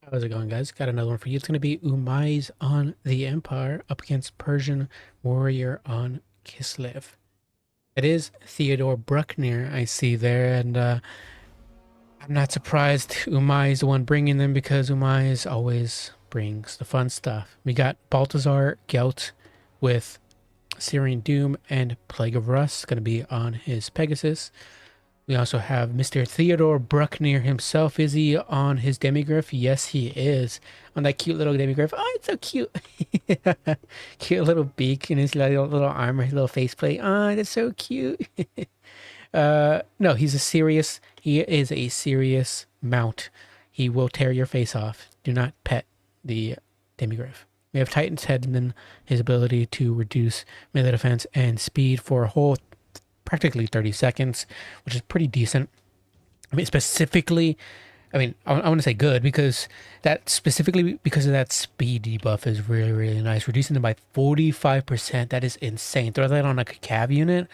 How's it going, guys? Got another one for you. It's going to be Umais on the Empire up against Persian Warrior on Kislev. It is Theodore Bruckner I see there, and I'm not surprised Umai is the one bringing them because Umais always brings the fun stuff. We got Baltazar Gelt with Syrian Doom and Plague of Rust going to be on his Pegasus. We also have Mr. Theodore Bruckner himself. Is he on his demigryph? Yes, he is. On that cute little demigryph. Oh, it's so cute. Cute little beak and his little armor, his little faceplate. Oh, that's so cute. No, he is a serious mount. He will tear your face off. Do not pet the demigryph. We have Titan's Head and then his ability to reduce melee defense and speed for a whole practically 30 seconds, which is pretty decent. I mean, specifically, I want to say good because that specifically because of that speed debuff is really, really nice. Reducing them by 45%. That is insane. Throw that on a cav unit.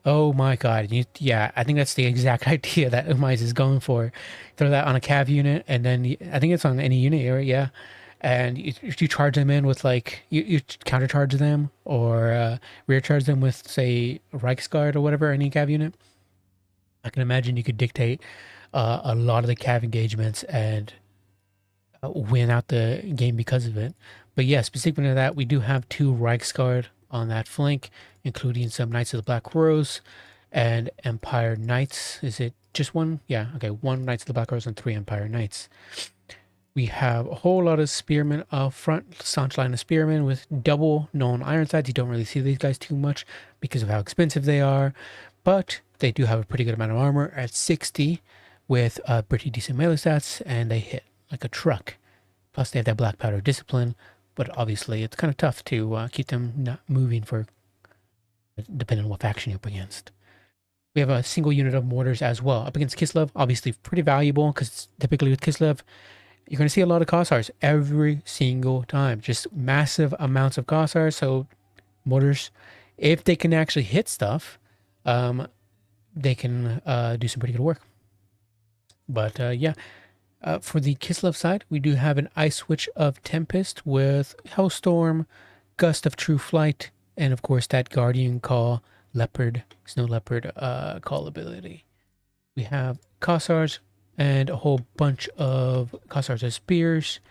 Oh my god. Yeah, I think that's the exact idea that Umize is going for. Throw that on a cav unit, and then I think it's on any unit area, yeah. And if you charge them in with like you counter charge them or rear charge them with say Reichsguard or whatever, any cav unit, I can imagine you could dictate a lot of the cav engagements and win out the game because of it. But yeah, specifically to that, we do have two Reichsguard on that flank, including some Knights of the Black Rose and Empire Knights. Is it just one? Yeah, okay, one Knights of the Black Rose and three Empire Knights. We have a whole lot of spearmen up front, staunch line of spearmen with double known iron sights. You don't really see these guys too much because of how expensive they are, but they do have a pretty good amount of armor at 60 with pretty decent melee stats, and they hit like a truck. Plus, they have that black powder discipline, but obviously it's kind of tough to keep them not moving for depending on what faction you're up against. We have a single unit of mortars as well. Up against Kislev, obviously pretty valuable because typically with Kislev, you're going to see a lot of Kossars every single time. Just massive amounts of Kossars. So mortars, if they can actually hit stuff, they can do some pretty good work. But yeah, for the Kislev side, we do have an Ice Witch of Tempest with Hellstorm, Gust of True Flight, and of course that Guardian Call, Leopard, Snow Leopard call ability. We have Kossars, and a whole bunch of Kossars as spears.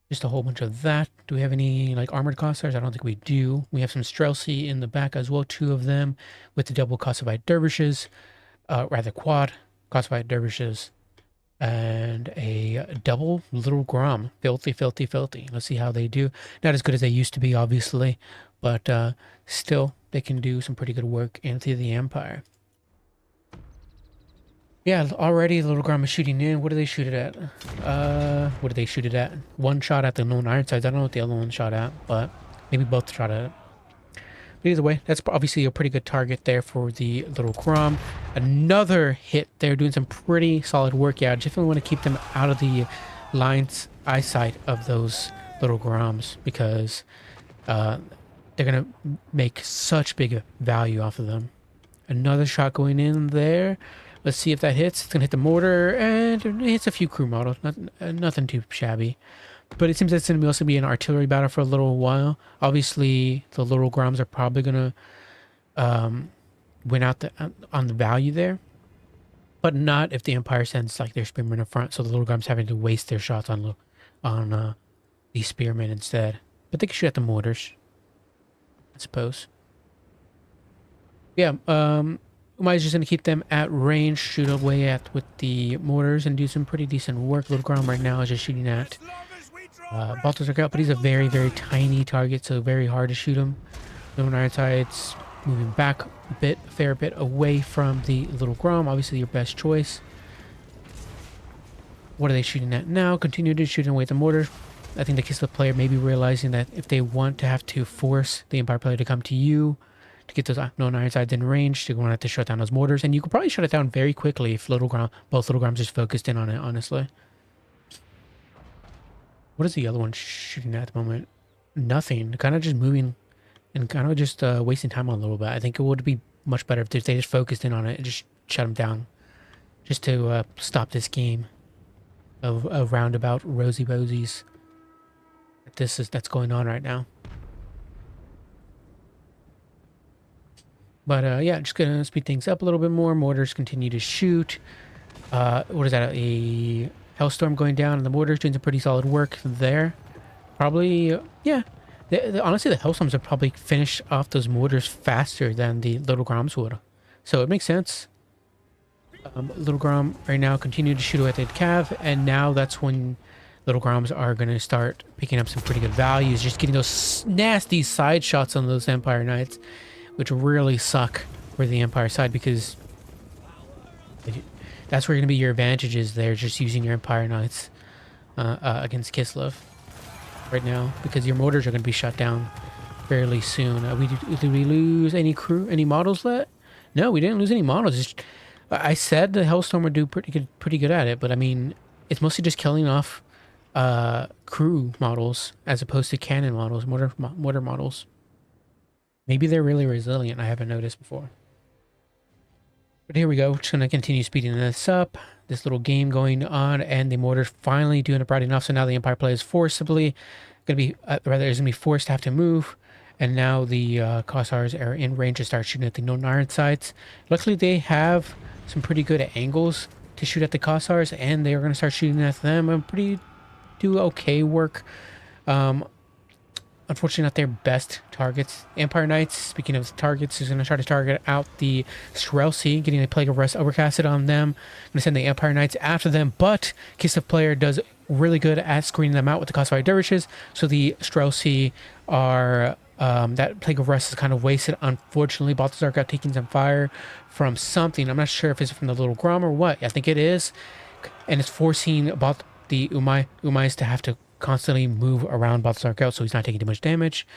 Just a whole bunch of that. Do we have any like armored Kossars? I don't think we do. We have some Streltsy in the back as well, two of them with the double Kossovite dervishes, rather quad Kossovite dervishes, and a double little Grom. Filthy, filthy, filthy. Let's see how they do. Not as good as they used to be, obviously, but still they can do some pretty good work into the Empire. Yeah, already the little Grom is shooting in. What do they shoot it at? What do they shoot it at? One shot at the known iron sides. I don't know what the other one shot at, but maybe both shot at it. But either way, that's obviously a pretty good target there for the little Grom. Another hit. They're doing some pretty solid work. Yeah, I definitely want to keep them out of the line's eyesight of those little Groms because they're going to make such big value off of them. Another shot going in there. Let's see if that hits. It's going to hit the mortar, and it hits a few crew models. Nothing too shabby. But it seems that's going to also be an artillery battle for a little while. Obviously, the little Groms are probably going to win out on the value there. But not if the Empire sends like their spearmen in front. So the little Groms having to waste their shots on these spearmen instead. But they can shoot at the mortars, I suppose. Yeah, Umai's just going to keep them at range, shoot away at with the mortars, and do some pretty decent work. Little Grom right now is just shooting at Baltazar Gelt, but he's a very, very tiny target, so very hard to shoot him. Little Iron Sides moving back a fair bit away from the Little Grom. Obviously your best choice. What are they shooting at now? Continue to shoot away at the mortars. I think the Kislev player may be realizing that if they want to have to force the Empire player to come to you, to get those known iron sides in range, you're going to have to shut down those mortars, and you could probably shut it down very quickly if both little Groms just focused in on it, honestly. What is the other one shooting at the moment? Nothing. Kind of just moving and kind of just wasting time on a little bit. I think it would be much better if they just focused in on it and just shut them down just to stop this game. of roundabout rosy posies that's going on right now. But yeah, just gonna speed things up a little bit more. Mortars continue to shoot. What is that? A Hellstorm going down, and the mortars doing some pretty solid work there. Probably, yeah. Honestly, the Hellstorms would probably finish off those mortars faster than the Little Groms would. So it makes sense. Little Grom right now continue to shoot away at the Cav, and now that's when Little Groms are going to start picking up some pretty good values, just getting those nasty side shots on those Empire Knights, which really suck for the Empire side, because that's where going to be your advantages there, just using your Empire Knights against Kislev right now, because your mortars are going to be shut down fairly soon. Did we lose any models yet? No, we didn't lose any models. I said the Hellstorm would do pretty good at it, but I mean, it's mostly just killing off crew models as opposed to cannon models, mortar models. Maybe they're really resilient. I haven't noticed before. But here we go. We're just going to continue speeding this up. This little game going on, and the mortars finally doing it bright enough. So now the Empire player is forcibly going to be, rather, is going to be forced to have to move. And now the Kossars are in range to start shooting at the known iron sights. Luckily, they have some pretty good angles to shoot at the Kossars, and they are going to start shooting at them and do okay work. Unfortunately, not their best targets. Empire Knights, speaking of targets, is going to try to target out the Streltsy, getting a Plague of Rust overcasted on them. I'm going to send the Empire Knights after them, but Kislev player does really good at screening them out with the Cossack Dervishes, so the Streltsy are... that Plague of Rust is kind of wasted. Unfortunately, Balthazar got taking some fire from something. I'm not sure if it's from the Little Grom or what. I think it is. And it's forcing the Umais to have to constantly move around Balthazar out, so he's not taking too much damage.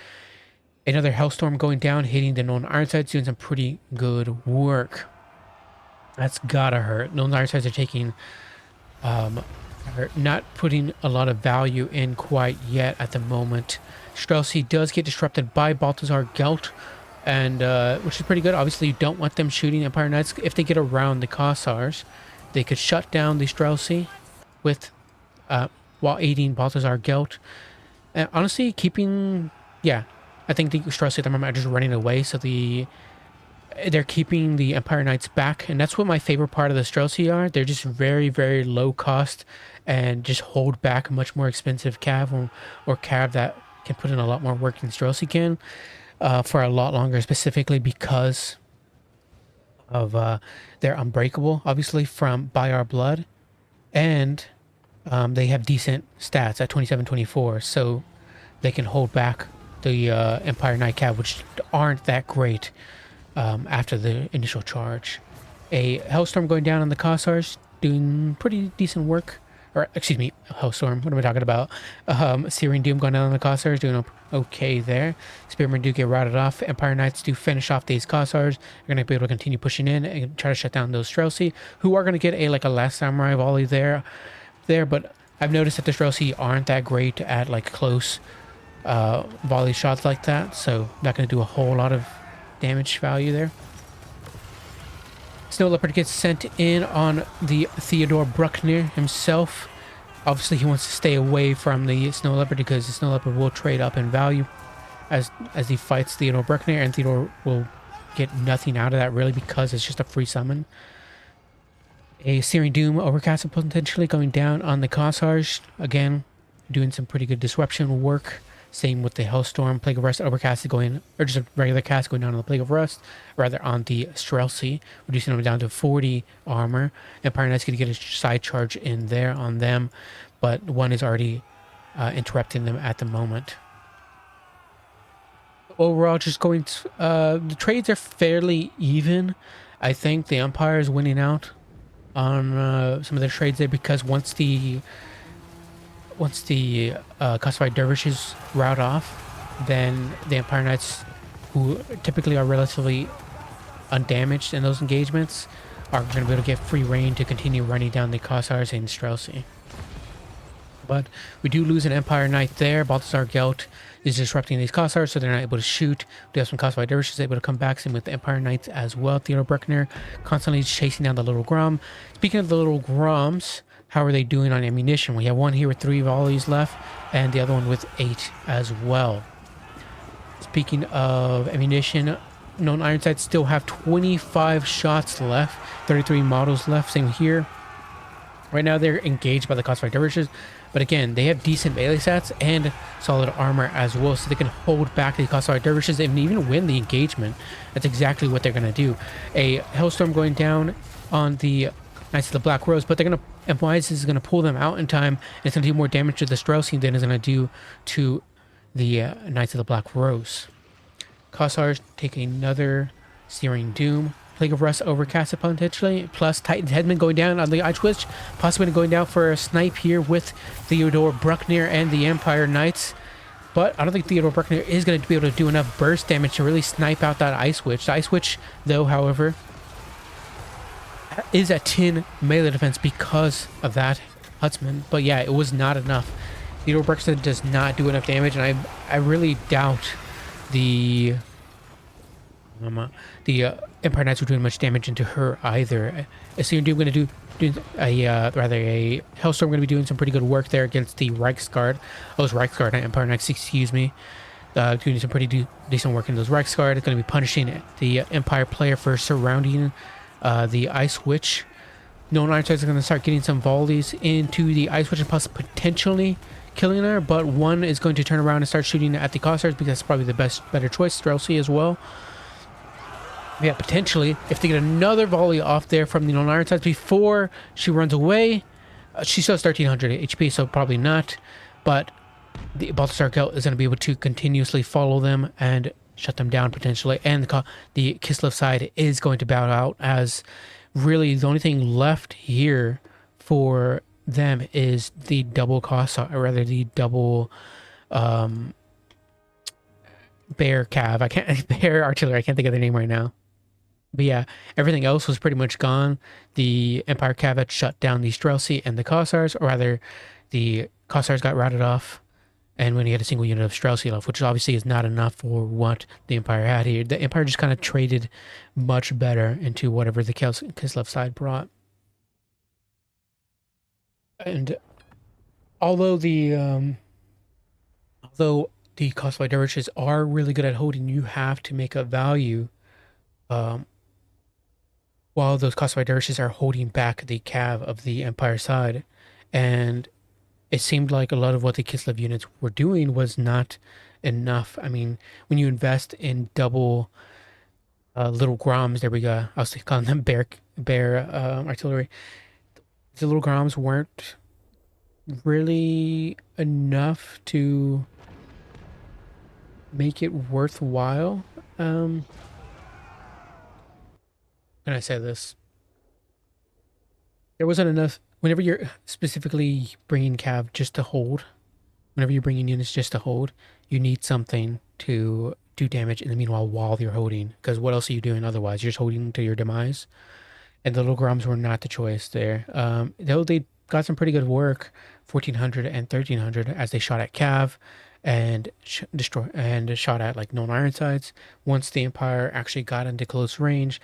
Another Hellstorm going down, hitting the known Ironsides, doing some pretty good work. That's gotta hurt. Known Ironsides are taking... are not putting a lot of value in quite yet at the moment. Streltsy does get disrupted by Balthazar Gelt, and which is pretty good. Obviously, you don't want them shooting Empire Knights. If they get around the Kossars, they could shut down the Streltsy with while aiding Balthazar Gelt. And honestly, keeping... yeah, I think the Streltsy at the moment are just running away, so they're keeping the Empire Knights back, and that's what my favorite part of the Streltsy are. They're just very, very low cost and just hold back a much more expensive Cav or Cav that can put in a lot more work than Streltsy can for a lot longer, specifically because of they're unbreakable, obviously, by our blood, and they have decent stats at 27-24, so they can hold back the Empire Knight Cav, which aren't that great after the initial charge. A Hellstorm going down on the Kossars, doing pretty decent work. Or, excuse me, Hellstorm, what am I talking about? Syrian Doom going down on the Kossars, doing okay there. Spearmen do get routed off. Empire Knights do finish off these Kossars. They're going to be able to continue pushing in and try to shut down those Streltsy, who are going to get a last samurai volley there. But I've noticed that the Streltsy aren't that great at close volley shots like that, so not going to do a whole lot of damage value there. Snow Leopard gets sent in on the Theodore Bruckner himself. Obviously, he wants to stay away from the Snow Leopard because the Snow Leopard will trade up in value as he fights Theodore Bruckner, and Theodore will get nothing out of that really because it's just a free summon. A Syrian Doom overcast potentially going down on the Kossars. Again, doing some pretty good disruption work. Same with the Hellstorm. Plague of Rust overcast is going, or just a regular cast going down on the Plague of Rust, rather on the Streltsy, reducing them down to 40 armor. Empire Knight's going to get a side charge in there on them, but one is already interrupting them at the moment. Overall, just going to, the trades are fairly even. I think the Empire is winning out on some of the trades there, because once the Cossack Dervishes route off, then the Empire Knights, who typically are relatively undamaged in those engagements, are going to be able to get free reign to continue running down the Kossars and Streltsy. But we do lose an Empire Knight there. Balthazar Gelt is disrupting these Kossars, so they're not able to shoot. We have some Cossack Dervishes able to come back, same with the Empire Knights as well. Theodore Bruckner constantly chasing down the Little Grom. Speaking of the Little Groms, how are they doing on ammunition? We have one here with 3 volleys left, and the other one with 8 as well. Speaking of ammunition, known iron sights still have 25 shots left, 33 models left. Same here. Right now they're engaged by the Cosmic Dervishes, but again, they have decent melee stats and solid armor as well, so they can hold back the Cosmic Dervishes and even win the engagement. That's exactly what they're going to do. A Hellstorm going down on the Knights of the Black Rose, but they're going to, and Wise is going to pull them out in time, and it's going to do more damage to the Streltsy than it's going to do to the Knights of the Black Rose. Kossars take another Searing Doom. Plague of Rust overcast potentially, plus Titan's Headman going down on the Ice Witch, possibly going down for a snipe here with Theodore Bruckner and the Empire Knights. But I don't think Theodore Bruckner is going to be able to do enough burst damage to really snipe out that Ice Witch. The Ice Witch, though, however, is at 10 melee defense because of that Hutsman. But yeah, it was not enough. Theodore Bruckner does not do enough damage, and I really doubt the Empire Knights were doing much damage into her either. Assyrian Doom going to do a Hellstorm going to be doing some pretty good work there against the Reichsguard. Oh, it's Reichsguard, not Empire Knights, excuse me. Doing some pretty decent work in those Reichsguard. It's going to be punishing the Empire player for surrounding the Ice Witch. Known Iron Sights are going to start getting some volleys into the Ice Witch and potentially killing her, but one is going to turn around and start shooting at the Cossars because that's probably the better choice. Streltsy as well. Yeah, potentially, if they get another volley off there from the known iron sights before she runs away, she still has 1300 HP, so probably not. But the Balthasar Gelt is going to be able to continuously follow them and shut them down potentially. And the Kislev side is going to bow out, as really the only thing left here for them is the double cost, or rather the double bear cav. I can't bear artillery. I can't think of their name right now. But yeah, everything else was pretty much gone. The Empire Cav had shut down the Streltsy and the Kossars, or rather, the Kossars got routed off, and when he had a single unit of Streltsy left, which obviously is not enough for what the Empire had here. The Empire just kind of traded much better into whatever the Kislev side brought. And although the Kosovo dervishes are really good at holding, you have to make a value. While those Kosovo dervishes are holding back the cav of the Empire side, and it seemed like a lot of what the Kislev units were doing was not enough. I mean, when you invest in double little Groms, there we go. I was calling them bear artillery. The little Groms weren't really enough to make it worthwhile. Can I say this? There wasn't enough. Whenever you're specifically bringing cav just to hold, whenever you're bringing units just to hold, you need something to do damage in the meanwhile while you're holding. Because what else are you doing otherwise? You're just holding to your demise. And the little Groms were not the choice there. Though they got some pretty good work, 1400 and 1300, as they shot at cav and shot at like known iron sights. Once the Empire actually got into close range,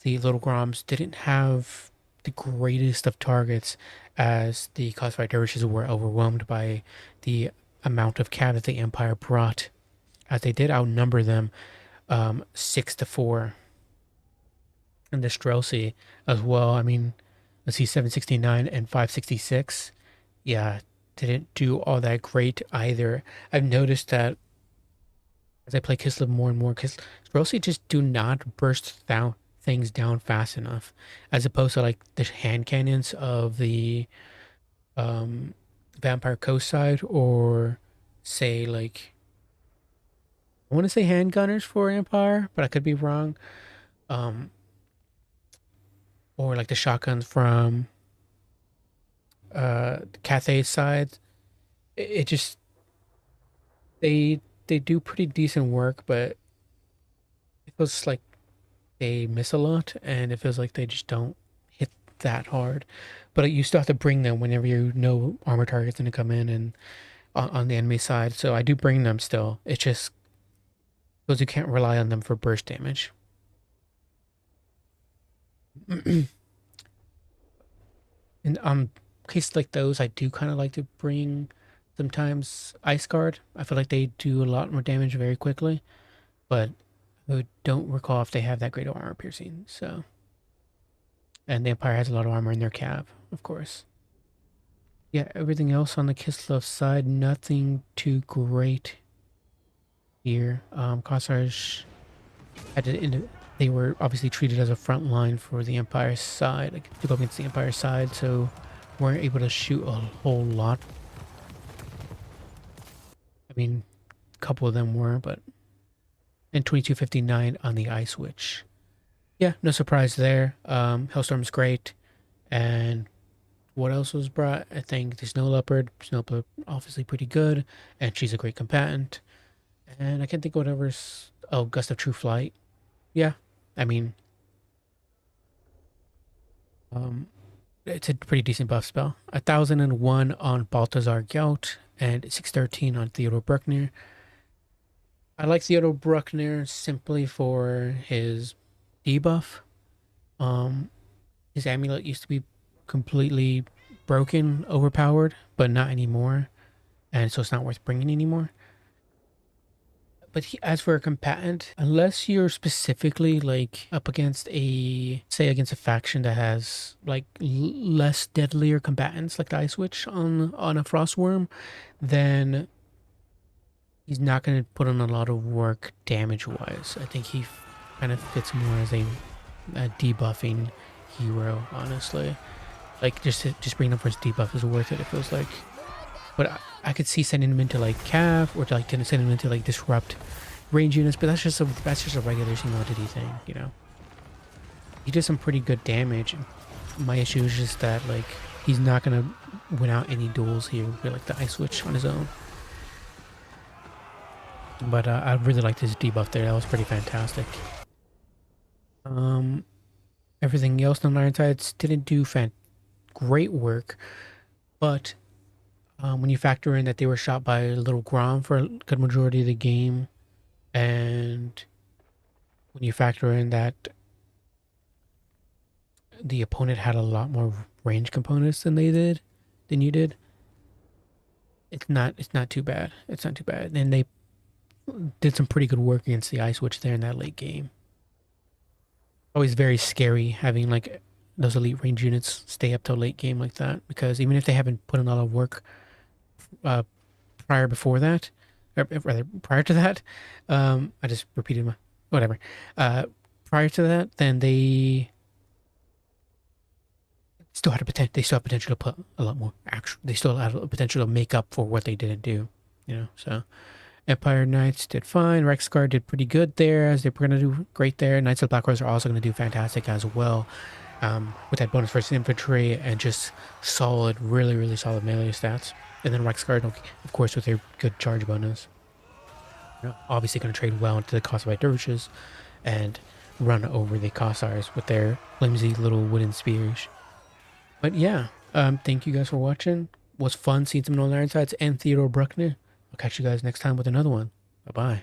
the little Groms didn't have the greatest of targets, as the Cosmic Dervishes were overwhelmed by the amount of cav that the Empire brought, as they did outnumber them 6-4. And the Streltsy as well. I mean, let's see, 769 and 566. Yeah, didn't do all that great either. I've noticed that as I play Kislev more and more, Streltsy just do not burst things down fast enough, as opposed to like the hand cannons of the Vampire Coast side, or say like, I want to say handgunners for Empire, but I could be wrong. Or like the shotguns from Cathay's side. It just, they do pretty decent work, but it feels like they miss a lot, and it feels like they just don't hit that hard. But you still have to bring them whenever you know armor target's gonna come in and on the enemy side. So I do bring them still. It's just because you can't rely on them for burst damage. And cases like those, I do kind of like to bring sometimes Ice Guard. I feel like they do a lot more damage very quickly, but I don't recall if they have that great of armor piercing. So, and the Empire has a lot of armor in their cav, of course. Yeah, everything else on the Kislev side, nothing too great here. Kossars had to, they were obviously treated as a front line for the Empire side, like to go against the Empire side, so weren't able to shoot a whole lot. I mean, a couple of them were, but in 2259 on the Ice Witch. Yeah, no surprise there. Hellstorm's great, and what else was brought? I think the Snow Leopard. Snow Leopard, obviously pretty good, and she's a great combatant. And I can't think of whatever's. Oh, Gust of True Flight. Yeah, I mean, um, it's a pretty decent buff spell. 1001 on Balthazar Gout and 613 on Theodore Bruckner. I like Theodore Bruckner simply for his debuff. Um, his amulet used to be completely broken, overpowered, but not anymore, and so it's not worth bringing anymore. But as for a combatant, unless you're specifically like up against a, say, against a faction that has like less deadlier combatants, like the Ice Witch on a Frostworm, then he's not going to put on a lot of work damage wise. I think he kind of fits more as a debuffing hero, honestly. Like just bringing him for his debuff is worth it. It feels like, but I could see sending him into like Cav or to like sending him into like disrupt range units. But that's just a regular single entity thing, you know. He did some pretty good damage. My issue is just that like he's not gonna win out any duels here with like the Ice Witch on his own. But I really liked his debuff there. That was pretty fantastic. Everything else on Ironsides didn't do great work, but when you factor in that they were shot by Little Grom for a good majority of the game, and when you factor in that the opponent had a lot more range components than you did, it's not too bad. It's not too bad. And they did some pretty good work against the Ice Witch there in that late game. Always very scary having like those elite range units stay up till late game like that, because even if they haven't put in a lot of work before that, or rather prior to that, I just repeated my whatever. Prior to that, then they still had they still have potential to put a lot more action. They still had a potential to make up for what they didn't do, you know. So Empire Knights did fine. Rexguard did pretty good there, as they were going to do great there. Knights of the Black Rose are also going to do fantastic as well, with that bonus versus infantry and just solid, really, really solid melee stats. And then Rexguard, of course, with their good charge bonus. You know, obviously going to trade well into the Kossovite dervishes and run over the Kossars with their flimsy little wooden spears. But yeah, thank you guys for watching. It was fun seeing some Northern Ironsides and Theodore Bruckner. I'll catch you guys next time with another one. Bye-bye.